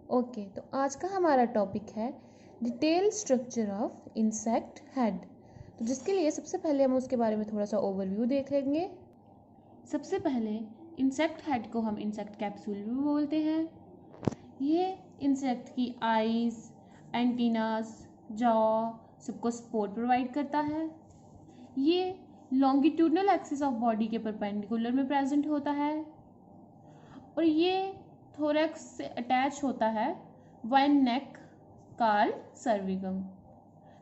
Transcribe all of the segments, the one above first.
Okay, तो आज का हमारा टॉपिक है detail structure of insect head. तो जिसके लिए सबसे पहले हम उसके बारे में थोड़ा सा ओवरव्यू देख लेंगे। सबसे पहले इंसेक्ट हेड को हम इंसेक्ट कैप्सूल भी बोलते हैं। ये इंसेक्ट की आईज, एंटीनास, जॉ सबको सपोर्ट प्रोवाइड करता है। ये लॉन्गिट्यूडनल एक्सिस ऑफ बॉडी के परपेंडिकुलर में प्रेजेंट होता है और ये थोरैक्स से अटैच होता है वाइन नेक कार्ल सर्विकम।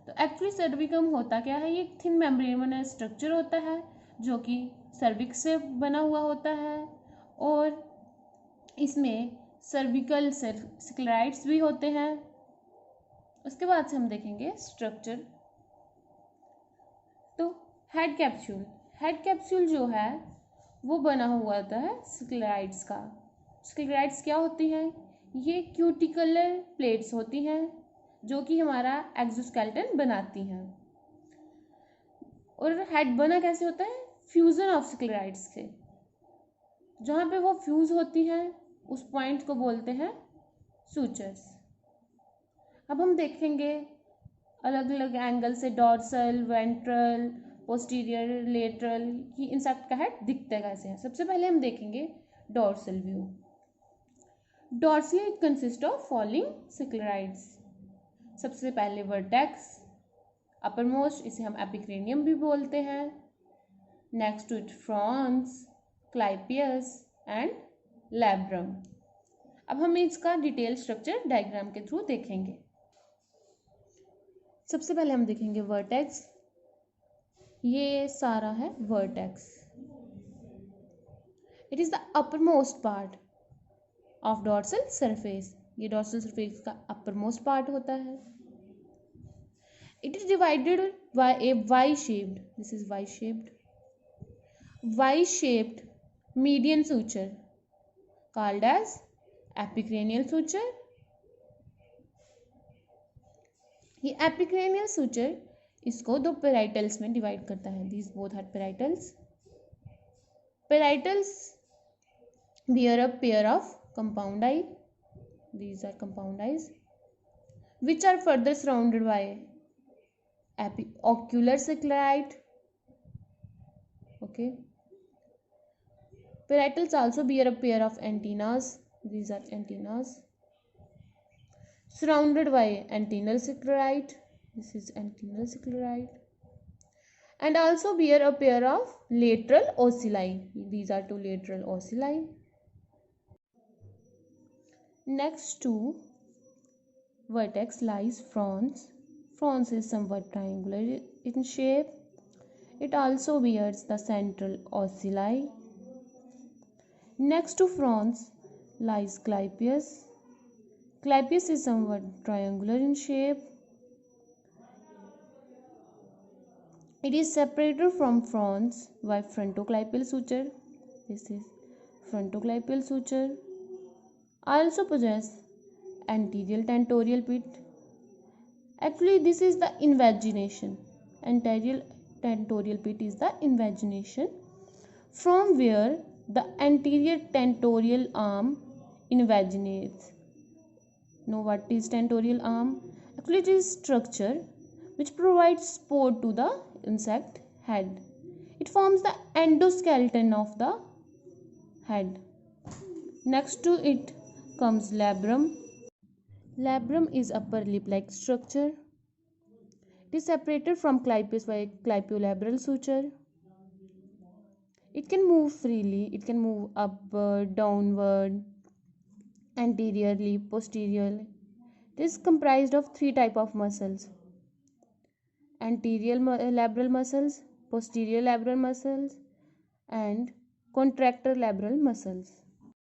तो एक्चुअली सर्विकम होता क्या है? ये एक थिन मेम्ब्रेनस स्ट्रक्चर होता है जो कि सर्विक्स से बना हुआ होता है और इसमें सर्विकल स्क्लेराइड्स भी होते हैं। उसके बाद से हम देखेंगे स्ट्रक्चर। तो हेड कैप्सूल जो है वो बना हुआ होता है स्क्लेराइड्स का। स्क्लेराइड्स क्या होती हैं? ये क्यूटिकुलर प्लेट्स होती हैं जो कि हमारा एक्सोस्केलेटन बनाती हैं। और हेड बना कैसे होता है? फ्यूजन ऑफ स्क्लेराइड्स से। जहाँ पे वो फ्यूज होती हैं उस पॉइंट को बोलते हैं सूचर्स। अब हम देखेंगे अलग अलग एंगल से डॉर्सल, वेंट्रल, पोस्टीरियर, लेटरल कि इंसेक्ट का हेड दिखता कैसे है। सबसे पहले हम देखेंगे dorsal view. Dorsally it consist of following sclereids. सबसे पहले वर्टेक्स, अपर मोस्ट, इसे हम एपिक्रेनियम भी बोलते हैं। Next to it frons, clypeus and labrum. अब हम इसका डिटेल स्ट्रक्चर डायग्राम के थ्रू देखेंगे। सबसे पहले हम देखेंगे वर्टेक्स। ये सारा है vertex. It is the uppermost part of dorsal surface. ये डॉर्सल सरफेस का अपर मोस्ट पार्ट होता है। It is divided by a Y shaped, this is Y shaped median suture called as epicranial suture. ये epicranial suture इसको दो पेराइटल्स में divide करता है। These both are पेराइटल्स। पेराइटल्स bear a pair of compound eye. These are compound eyes which are further surrounded by ocular sclerite. Okay. Parietals also bear a pair of antennas. These are antennas surrounded by antennal sclerite. This is antennal sclerite. And also bear a pair of lateral ocelli. These are two lateral ocelli. Next to vertex lies frons. Frons is somewhat triangular in shape. It also bears the central ocelli. Next to frons lies clypeus. Clypeus is somewhat triangular in shape. It is separated from frons by frontoclypeal suture. This is frontoclypeal suture. Also possess anterior tentorial pit. Actually, this is the invagination. Anterior tentorial pit is the invagination from where the anterior tentorial arm invaginates. Know what is tentorial arm? Actually, it is structure which provides support to the insect head. It forms the endoskeleton of the head. Next to it comes labrum. Labrum is upper lip-like structure. It is separated from clypeus by clypeolabral suture. It can move freely. It can move upward, downward, anteriorly, posteriorly. It is comprised of three types of muscles: anterior labral muscles, posterior labral muscles, and contractor labral muscles.